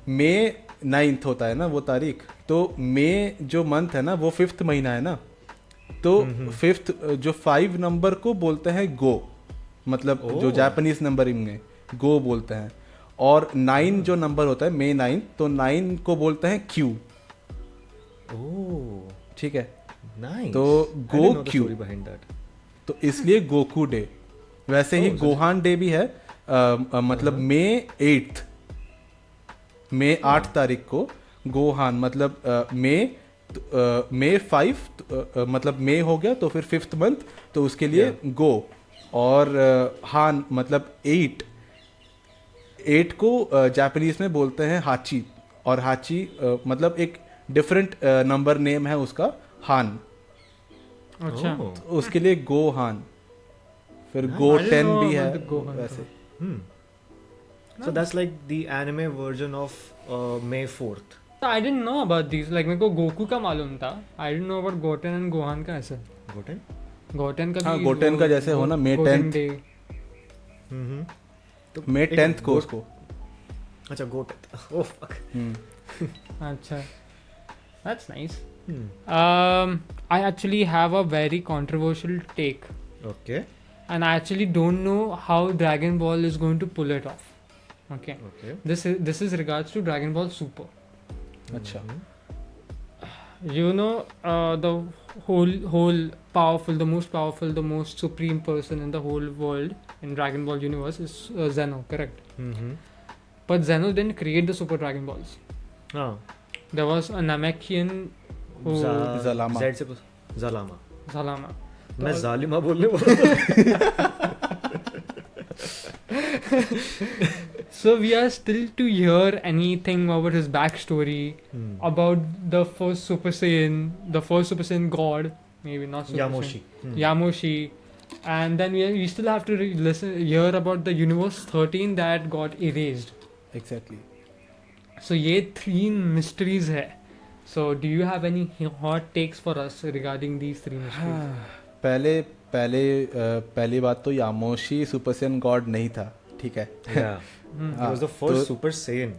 मई 9 होता है ना वो तारीख, तो मई जो मंथ है ना वो 5th महीना है ना, तो 5th जो 5 नंबर को बोलते हैं गो, मतलब जो जापानीज नंबरिंग में गो बोलते हैं, और 9 जो नंबर होता है मई 9, तो 9 को बोलते हैं क्यू। Oh, ठीक है, nice. तो I didn't know the Goku. story behind that. तो इसलिए गोकू डे। वैसे ही गोहान डे भी है, मतलब मई 8 तारीख को गोहान, मतलब मई 5 मतलब मई हो गया तो फिर 5th मंथ, तो उसके लिए गो, और हान मतलब 8 को जापानीज में बोलते हैं हाची, और हाची मतलब एक डिफरेंट नंबर नेम है उसका, हान, अच्छा. Oh. तो उसके लिए गो हान, फिर गो I didn't 10 know भी about है the Gohan वैसे। So that's like the anime version of May 4th. I didn't know about these. Like मेरे को गोकू का मालूम था. I didn't know about Goten and Gohan का ऐसे. Goten? गोटेन का हाँ, भी गोटेन का जैसे हो ना, May 10th. तो मई 10th को उसको। अच्छा, Goten. Oh fuck. अच्छा. That's nice. I actually have a very controversial take, Okay. and I actually don't know how Dragon Ball is going to pull it off. Okay. Okay. This is regards to Dragon Ball Super. अच्छा, You know, the whole powerful, the most powerful, the most supreme person in the whole world in Dragon Ball universe is Zeno, correct? But Zeno didn't create the Super Dragon Balls. हाँ. There was a Namekian who Zalama. Z से Zalama. Zalama. मैं जालिमा बोलने वाला So we are still to hear anything about his backstory, about the first Super Saiyan God, maybe not Super Yamoshi. Saiyan, Yamoshi, and then we still have to hear about the Universe 13 that got erased. Exactly. So ये 3 mysteries है. So do you have any hot takes for us regarding these 3 mysteries? पहली बात तो यामोशी सुपर सैयन गॉड नहीं था, ठीक है। Yeah. He was the first Super Saiyan.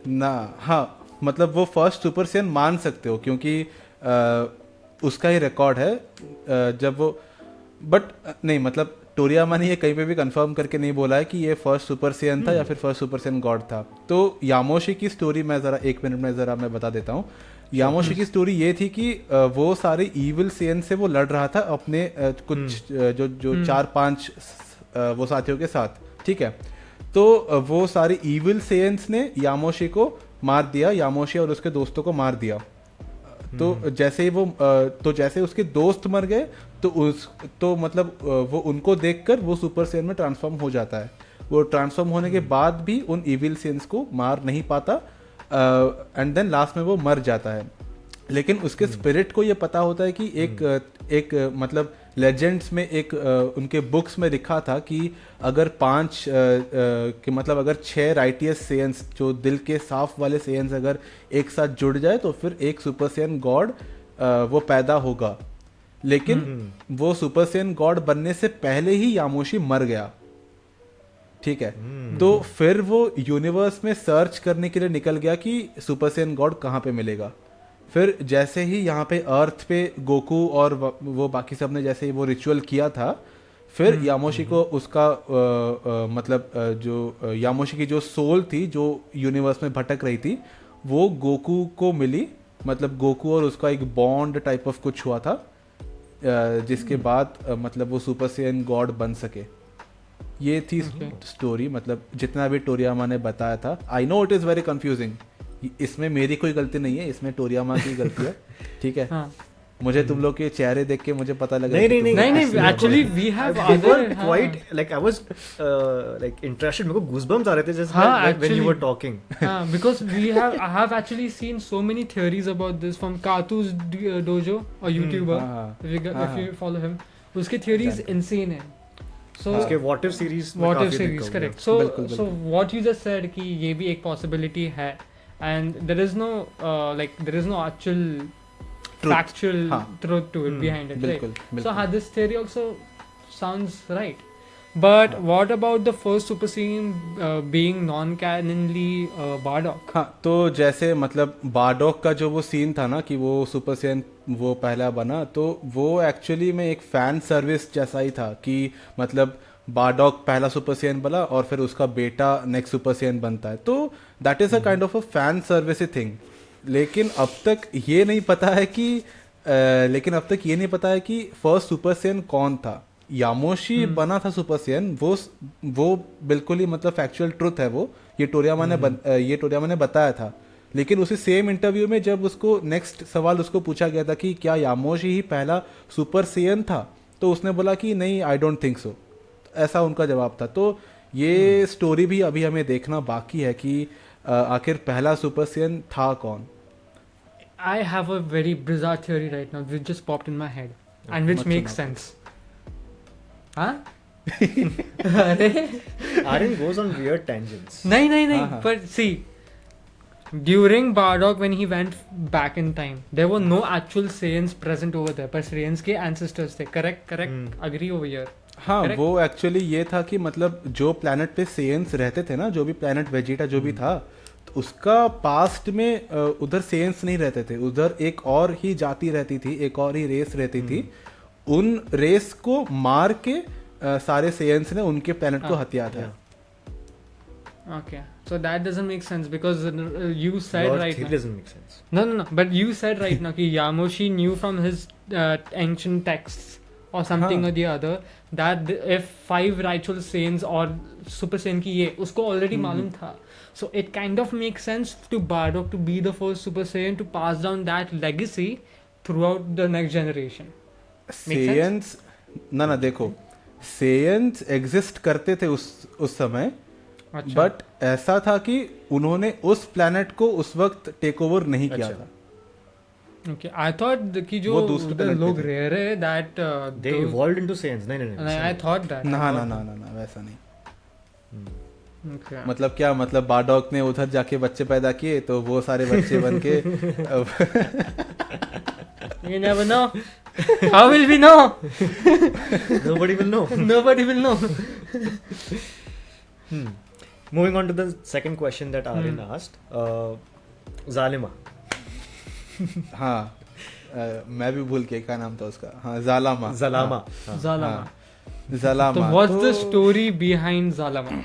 ना, हाँ मतलब वो फर्स्ट सुपर सैयन मान सकते हो, क्योंकि उसका ही रिकॉर्ड है, जब वो, बट नहीं मतलब टोरियामा ने ये कहीं पे भी कंफर्म करके नहीं बोला है कि ये फर्स्ट सुपर सैयन था या फिर फर्स्ट सुपर सैयन गॉड था। तो यामोशी की स्टोरी मैं ज़रा 1 मिनट में ज़रा मैं बता देता हूँ। यामोशी की स्टोरी ये थी कि वो सारे इविल सेन से वो लड़ रहा था अपने कुछ जो 4-5 वो साथियों के साथ, ठीक है। तो वो सारे इविल सेन्स ने यामोशी को मार दिया, यामोशी और उसके दोस्तों को मार दिया। तो जैसे ही जैसे उसके दोस्त मर गए तो मतलब वो उनको देखकर वो सुपर सेन में ट्रांसफॉर्म हो जाता है। वो ट्रांसफॉर्म होने के बाद भी उन इविल सेंस को मार नहीं पाता, एंड देन लास्ट में वो मर जाता है। लेकिन उसके स्पिरिट को ये पता होता है कि एक मतलब लेजेंड्स में एक उनके बुक्स में लिखा था कि अगर कि मतलब अगर 6 राइटियस सेयंस, जो दिल के साफ वाले सेयंस अगर एक साथ जुड़ जाए तो फिर एक सुपर सेयन गॉड वो पैदा होगा। लेकिन वो सुपर सेयन गॉड बनने से पहले ही यामोशी मर गया, ठीक है। तो फिर वो यूनिवर्स में सर्च करने के लिए निकल गया कि सुपर सेयन गॉड कहाँ पे मिलेगा। फिर जैसे ही यहाँ पे अर्थ पे गोकू और वो बाकी सब ने जैसे ही वो रिचुअल किया था, फिर यामोशी को उसका मतलब जो यामोशी की जो सोल थी जो यूनिवर्स में भटक रही थी वो गोकू को मिली। मतलब गोकू और उसका एक बॉन्ड टाइप ऑफ कुछ हुआ था, जिसके बाद मतलब वो सुपर सेयन गॉड बन सके। ये थी स्टोरी, मतलब जितना भी टोरियामा ने बताया था। I know it is very confusing, इसमें मेरी कोई गलती नहीं है, इसमें टोरियामा की गलती है, ठीक है। हाँ. मुझे तुम लोग के चेहरे देख के मुझे पता लगा नहीं actually we have other quite like I was like interested, मेरे को गूज़बम्स आ रहे थे just when you were talking. हां, because I have actually seen so many theories about this from Katooj Dojo, a YouTuber, if you follow him, उसकी थियरीज इनसेन है। So उसके what if series correct. So what you just said कि ये भी एक possibility है, and there is no actual factual truth to it behind it, right? So this theory also sounds right, but what about the first super scene being non-canonly Bardock? हाँ, तो जैसे मतलब बारडॉक का जो वो सीन था ना कि वो सुपर सेयन वो पहला बना, तो वो एक्चुअली में एक फैन सर्विस जैसा ही था कि मतलब बारडॉक पहला सुपर सेयन बना और फिर उसका बेटा नेक्स्ट सुपर सेयन बनता है, तो that is a kind of a fan service thing. लेकिन अब तक ये नहीं पता है कि फर्स्ट सुपर सेयन कौन था। यामोशी बना था सुपर सेयन, वो बिल्कुल ही मतलब फैक्चुअल ट्रुथ है वो, ये टोरियामा ने बताया था। लेकिन उसी सेम इंटरव्यू में जब उसको नेक्स्ट सवाल उसको पूछा गया था कि क्या यामोशी ही पहला सुपर सेयन था, तो उसने बोला कि नहीं, आई डोंट थिंक सो, ऐसा उनका जवाब था। तो ये स्टोरी भी अभी हमें देखना बाकी है कि आखिर पहला सुपर सेयन था कौन। I have a very bizarre theory right now which just popped in my head and which makes sense. Huh? Aryan goes on weird tangents. No. But see, during Bardock when he went back in time, there were no actual Saiyans present over there, but Saiyans के ancestors थे. Correct. Agree over here. हाँ, वो एक्चुअली ये था कि मतलब जो प्लैनेट पे सेयंस रहते थे ना, जो भी प्लैनेट वेजिटा जो भी था, तो उसका पास्ट में उधर सेयंस नहीं रहते थे, उधर एक और ही जाति रहती थी, एक और ही रेस रहती थी। उन रेस को मार के सारे सेयंस ने उनके प्लैनेट को हत्या था। Okay, so that doesn't make sense because you said Your right theory now. doesn't make sense. No, but you said right now कि Yamoshi knew from his ancient texts or something or the other that if 5 ritual saiyans or super saiyan की ये उसको already मालूम था, so it kind of makes sense to Bardock to be the first super saiyan to pass down that legacy throughout the next generation. सेयंस ना देखो, सेयंस एग्जिस्ट करते थे उस समय, बट ऐसा था कि उन्होंने उस प्लैनेट को उस वक्त टेक ओवर नहीं किया था। Okay, I thought कि जो लोग रह रहे that they evolved into Saiyans. नहीं, I thought that. ना वैसा नहीं। Okay. मतलब क्या, मतलब बारडॉक ने उधर जाके बच्चे पैदा किए तो वो सारे बच्चे बन के You never know. How will we know? Nobody will know. Nobody will know. Moving on to the second question that Aryan asked, Zalima. हाँ, मैं भी भूल के क्या नाम था उसका। हाँ, ज़ालामा। तो what's the story behind Zalama?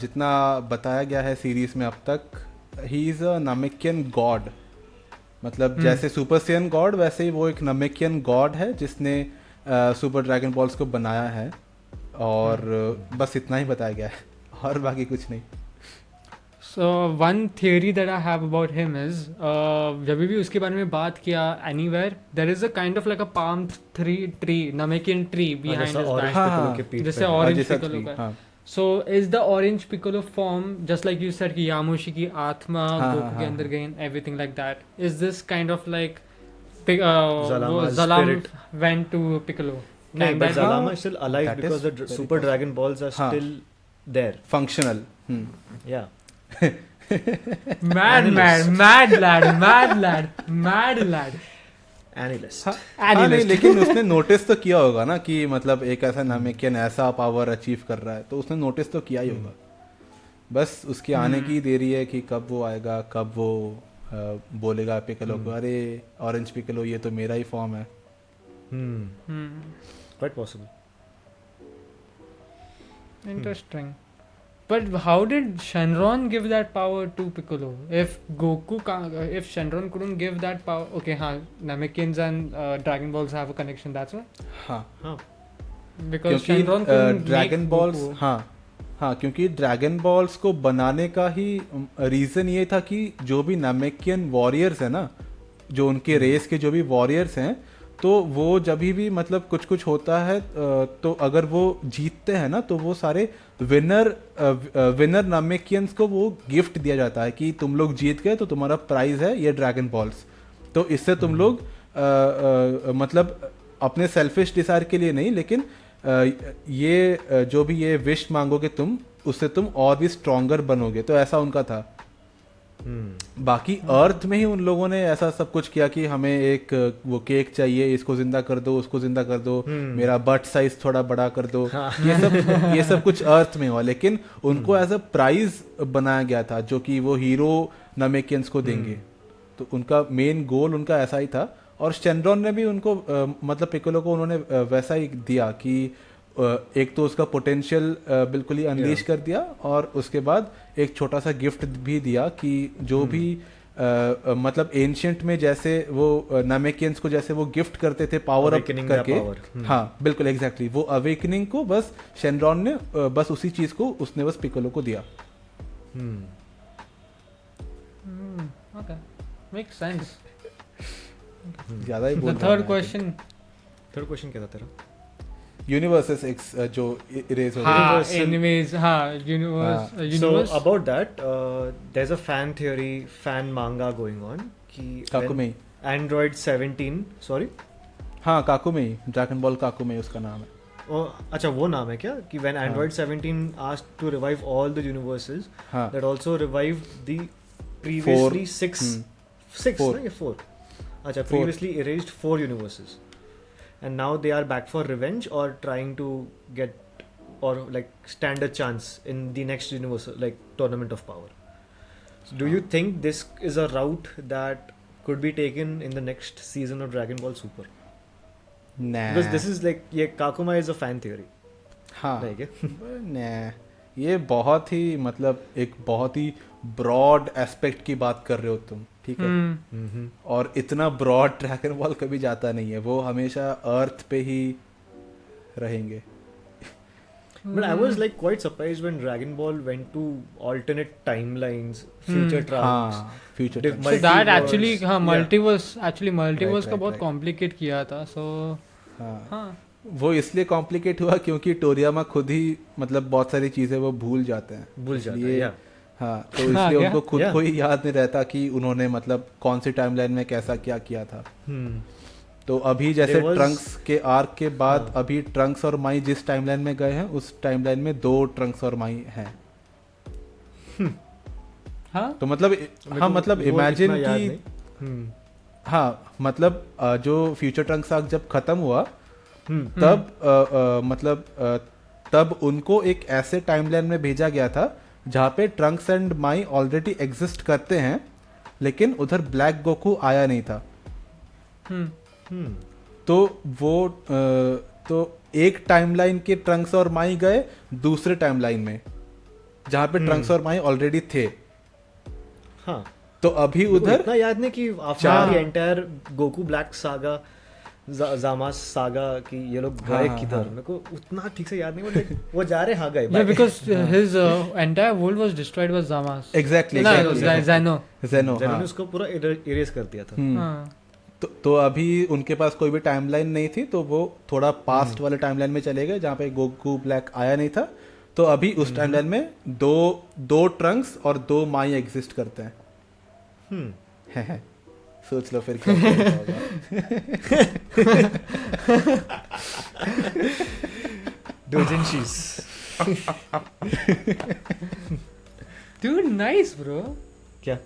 जितना बताया गया है सीरीज में अब तक, ही इज अ नामेकियन गॉड। मतलब जैसे सुपर सेयन गॉड, वैसे ही वो एक नामेकियन गॉड है जिसने सुपर ड्रैगन बॉल्स को बनाया है, और बस इतना ही बताया गया है और बाकी कुछ नहीं। So one theory that I have about him is जब भी उसके बारे में बात किया anywhere there is a kind of like a palm tree Namekian tree behind his back Piccolo के पीठ जैसे पे। orange जैसा Piccolo tree, का हाँ. So is the orange Piccolo form just like you said कि Yamushi की आत्मा गोकू के अंदर गई and everything like that, is this kind of like Zalama's Zalam spirit. went to Piccolo? No, Like but that- Zalama is still alive That because is the very Super possible. Dragon Balls are हाँ. still there. Functional. Yeah. mad lad. Annihilist. हाँ नहीं, लेकिन उसने नोटिस तो किया होगा ना कि मतलब एक ऐसा नामेकियन ऐसा पावर अचीव कर रहा है, तो उसने नोटिस तो किया ही होगा. बस उसके आने की देरी है कि कब वो आएगा, कब वो बोलेगा पिकलो को, अरे ऑरेंज पिकलो ये तो मेरा ही फॉर्म है. Quite possible. Interesting. But how did Shenron give that power to Piccolo? If Shenron couldn't give that power, okay, हाँ, Namekians and Dragon Balls have a connection. That's why. हाँ, Because क्योंकि Shenron couldn't dragon make balls, Goku. हाँ, क्योंकि ड्रैगन बॉल्स को बनाने का ही रीज़न ये था कि जो भी नामेकियन वॉरियर्स है ना, जो उनके रेस के जो भी वॉरियर्स हैं, तो वो जब भी मतलब कुछ होता है तो अगर वो जीतते हैं ना, तो वो सारे विनर नामेकियंस को वो गिफ्ट दिया जाता है कि तुम लोग जीत गए तो तुम्हारा प्राइज है ये ड्रैगन बॉल्स. तो इससे तुम लोग मतलब अपने सेल्फिश डिजायर के लिए नहीं, लेकिन ये जो भी ये विश मांगोगे तुम, उससे तुम और भी स्ट्रॉन्गर बनोगे. तो ऐसा उनका था. बाकी अर्थ में ही उन लोगों ने ऐसा सब कुछ किया कि हमें एक वो केक चाहिए, इसको जिंदा कर दो, उसको जिंदा कर दो, मेरा बट साइज थोड़ा बड़ा कर दो. ये सब कुछ अर्थ में हुआ, लेकिन उनको एज अ प्राइज बनाया गया था जो कि वो हीरो नामेकियंस को देंगे. तो उनका मेन गोल उनका ऐसा ही था. और शेनरॉन ने भी उनको मतलब पिकोलो को उन्होंने वैसा ही दिया कि एक तो उसका पोटेंशियल बिल्कुल ही अनलीश कर दिया, और उसके बाद एक छोटा सा गिफ्ट भी दिया कि जो भी मतलब एंशियंट में जैसे वो नामेकियंस को जैसे वो गिफ्ट करते थे पावर अप करके, हाँ बिल्कुल एग्जैक्टली, वो अवेकनिंग को बस शेनरॉन ने बस उसी चीज को उसने बस पिकोलो को दिया. Okay, makes sense. ज्यादा ही बोल The third question क्या था तेरा? यूनिवर्सेस जो इरेज हो हाँ, Universal. anyways, हाँ, universe. So about that, there's a fan theory, fan manga going on कि काकुमे. Android 17, sorry? हाँ काकुमे, ड्रैगन बॉल काकुमे उसका नाम है. अच्छा वो नाम है क्या? कि when Android 17 asked to revive all the universes, हाँ. that also revived the previously six Four. ना ये 4. अच्छा, previously erased 4 universes. And now they are back for revenge or trying to get or like stand a chance in the next universal like tournament of power. So do you think this is a route that could be taken in the next season of Dragon Ball Super? Nah. Because this is like ये Kakuma is a fan theory. हाँ. Like nah. ये बहुत ही मतलब एक बहुत ही ब्रॉड एस्पेक्ट की बात कर रहे हो तुम, ठीक है. और इतना ब्रॉड ड्रैगन बॉल कभी जाता नहीं है, वो हमेशा अर्थ पे ही रहेंगे. But I was like quite surprised when Dragon Ball went to alternate timelines, future trunks. हाँ, future Diff- trunks. So that multiverse. actually हाँ, Yeah. multiverse का Right, बहुत right. कॉम्प्लिकेट किया था. So हाँ. हाँ, वो इसलिए कॉम्प्लिकेट हुआ क्योंकि टोरियामा खुद ही मतलब बहुत सारी चीजें वो भूल जाते हैं. भूल जाता है, इसलिए- yeah. हाँ, तो इसलिए क्या? उनको खुद Yeah. को ही याद नहीं रहता कि उन्होंने मतलब कौन सी टाइमलाइन में कैसा क्या किया था. तो अभी जैसे There was- ट्रंक्स के आर्क के बाद अभी ट्रंक्स और माई जिस टाइमलाइन में गए हैं उस टाइमलाइन में 2 ट्रंक्स और माई हैं. हाँ, तो मतलब हाँ मतलब इमेजिन कि हाँ मतलब जो फ्यूचर ट्रंक्स आर्क जब खत्म हुआ तब मतलब तब उनको एक ऐसे टाइमलाइन में भेजा गया था जहाँ पे Trunks and my already exist करते हैं, लेकिन उधर ब्लैक गोकू आया नहीं था. तो वो तो एक टाइमलाइन के ट्रंक्स और माई गए दूसरे टाइमलाइन में जहाँ पे ट्रंक्स और माई ऑलरेडी थे. हाँ. तो अभी उधर इतना याद नहीं कि after the entire Goku Black saga Zamasu saga की ये लोग हाँ, गए हाँ, किधर, हाँ। मेरे को उतना ठीक से याद नहीं, बट वो जा रहे हाँ गए Yeah, because his entire world was destroyed by Zamas. Exactly No, exactly. Zeno. जेनो जेनो ने उसको पूरा इरेज कर दिया था. हाँ. तो अभी उनके पास कोई भी टाइमलाइन नहीं थी, तो वो थोड़ा पास्ट वाले टाइमलाइन में चले गए जहाँ पे गोकू ब्लैक आया नहीं था. तो अभी उस टाइमलाइन में दो ट्रंक्स और 2 माई एग्जिस्ट करते हैं. Hmm. सोच लो फिर क्या होगा. Doujinshis. Dude, nice, bro. क्या?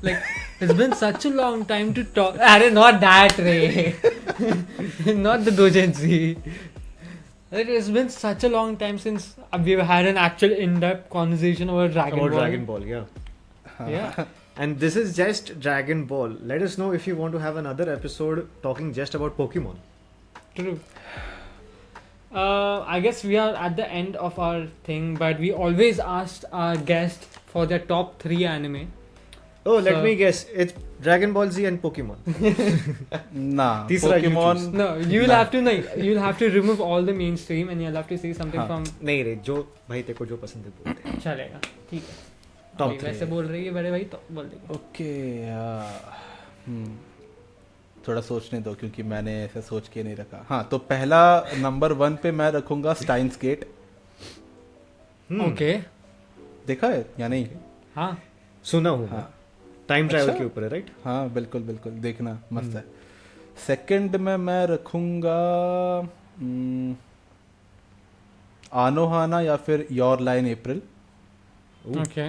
Like, it's been such a long time to talk. Arey, not that, Ray. Not the doujinshi. Like, it's been such a long time since we've had an actual in-depth conversation about Dragon About Ball. Dragon Ball, yeah. Yeah. And this is just Dragon Ball. Let us know if you want to have another episode talking just about Pokemon. True. I guess we are at the end of our thing, but we always asked our guests for their top 3 anime. Oh, let So- me guess. It's Dragon Ball Z and Pokemon. ना तीसरा you Pokemon choose. No, you'll Nah. have to you'll have to remove all the mainstream and you'll have to see something हाँ. from नहीं रे, जो भाई तेरे को जो पसंद है बोलते हैं. चलेगा. ठीक है. Top अभी 3. वैसे बोल रही है बड़े भाई तो बोल देंगे. ओके. थोड़ा सोचने दो क्योंकि मैंने ऐसा सोच के नहीं रखा. हाँ, तो पहला नंबर 1 पे मैं रखूंगा स्टाइन्स गेट. ओके. देखा है या नहीं? हाँ. सुना हूँ. हाँ. टाइम ट्रैवल अच्छा? के ऊपर है, राइट? हाँ, बिल्कुल बिल्कुल देखना मस्त है. सेकंड में मैं रखूंगा आनोहाना या फिर your line April. Okay.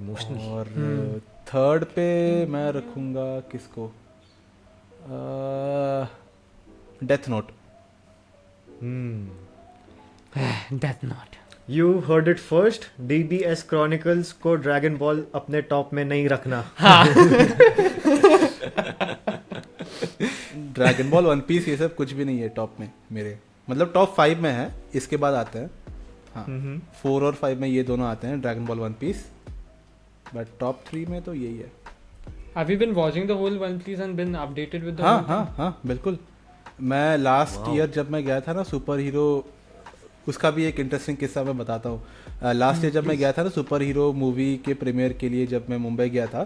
Emotional. और थर्ड पे मैं रखूंगा किसको? Death note. Death Note. You heard it first. DBS Chronicles को ड्रैगन बॉल अपने टॉप में नहीं रखना. ड्रैगन बॉल, वन पीस, ये सब कुछ भी नहीं है टॉप में मेरे. मतलब टॉप 5 में है, इसके बाद आते हैं. हाँ, 4 और 5 में ये दोनों आते हैं, Dragon Ball, One Piece. But top 3 में तो यही है. Have you been watching the whole One Piece and been updated with the हाँ whole हाँ thing? हाँ बिल्कुल. मैं लास्ट Wow. ईयर जब मैं गया था ना सुपर हीरो, उसका भी एक इंटरेस्टिंग किस्सा मैं बताता हूँ. लास्ट ईयर जब मैं गया था ना सुपर हीरो मूवी के प्रीमियर के लिए, जब मैं मुंबई गया था,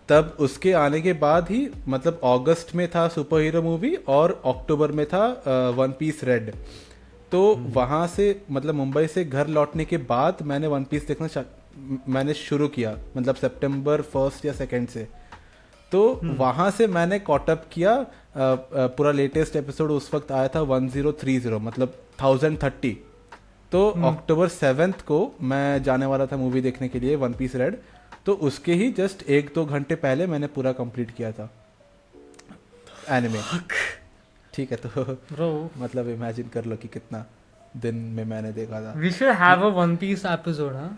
तब उसके आने के बाद ही, मतलब अगस्त में था सुपर हीरो मूवी और अक्टूबर में था वन पीस रेड. तो वहाँ से, मतलब मुंबई से घर लौटने के बाद मैंने वन पीस देखना मैंने शुरू किया, मतलब सितंबर 1 या 2 से. तो वहाँ से मैंने कॉटअप किया. पूरा लेटेस्ट एपिसोड उस वक्त आया था 1030, मतलब 1030. तो अक्टूबर 7 को मैं जाने वाला था मूवी देखने के लिए वन पीस रेड. तो उसके ही जस्ट 1-2 घंटे पहले मैंने पूरा कंप्लीट किया था एनिमे. ठीक है, तो Bro, मतलब इमेजिन कर लो कि कितना दिन में मैंने देखा था. we should have a One Piece episode, huh?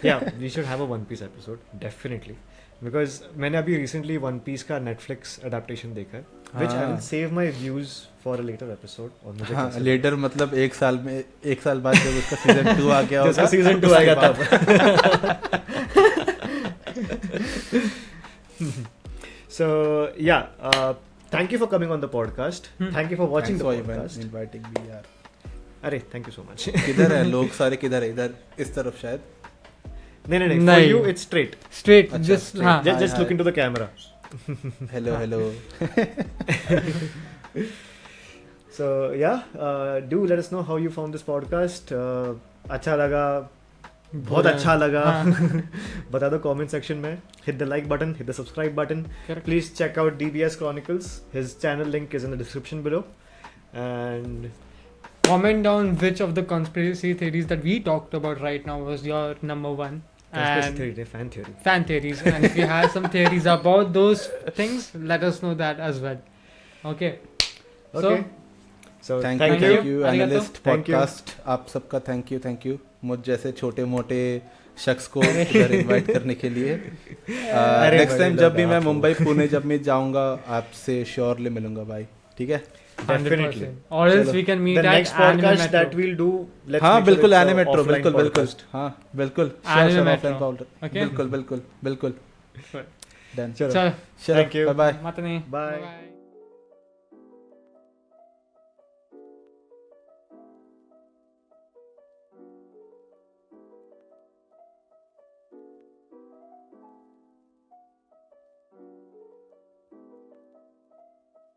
Yeah, we should have a One Piece episode, definitely. Because मैंने अभी recently One Piece का Netflix adaptation देखा है, which I will हाँ. save my views for a later episode. और मुझे हाँ, कैसे- लेटर मतलब 1 साल बाद जब उसका सीजन 2 आ गया जिसका होगा, season 2 उसके आएगा बाद. तब. So yeah, thank you for coming on the podcast. Thank you for watching Thanks the for podcast. inviting me यार. अरे thank you so much. किधर है लोग सारे, किधर है? इधर इस तरफ शायद. नहीं नहीं नहीं, for नहीं. you it's straight. Straight, अच्छा, just straight. हाँ. Just hi. look into the camera. Hello hello. So yeah, do let us know how you found this podcast. अच्छा लगा, बहुत अच्छा लगा. बता दो comment section में. Hit the like button, hit the subscribe button. Correct. Please check out DBS Chronicles. His channel link is in the description below. And Comment down which of the conspiracy theories that we talked about right now was your number one. conspiracy And theory, fan theory. fan theories. And if you have some theories about those things, let us know that as well. Okay. Okay. So thank thank you, you. Thank you Arigato. Analyst Thank you. Podcast. आप सबका थैंक यू. मुझ जैसे छोटे मोटे शख्स को इधर इनवाइट करने के लिए. अरे नेक्स्ट बड़े टाइम जब भी लगा मैं आपको. मुंबई पुणे जब मैं जाऊंगा आपसे श्योरली मिलूंगा भाई. ठीक है. 100%. Or else चलो. we can meet The at next Anime podcast Metro. that we'll do. Let's हाँ make sure बिल्कुल, it's a anime metro, offline बिल्कुल बिल्कुल. podcast. हाँ बिल्कुल. Anime Sure, Metro. offline powder. Okay. बिल्कुल बिल्कुल बिल्कुल. Sure. डन. चलो. चलो. चलो Thank you. Bye bye. मत नहीं. Bye. Bye.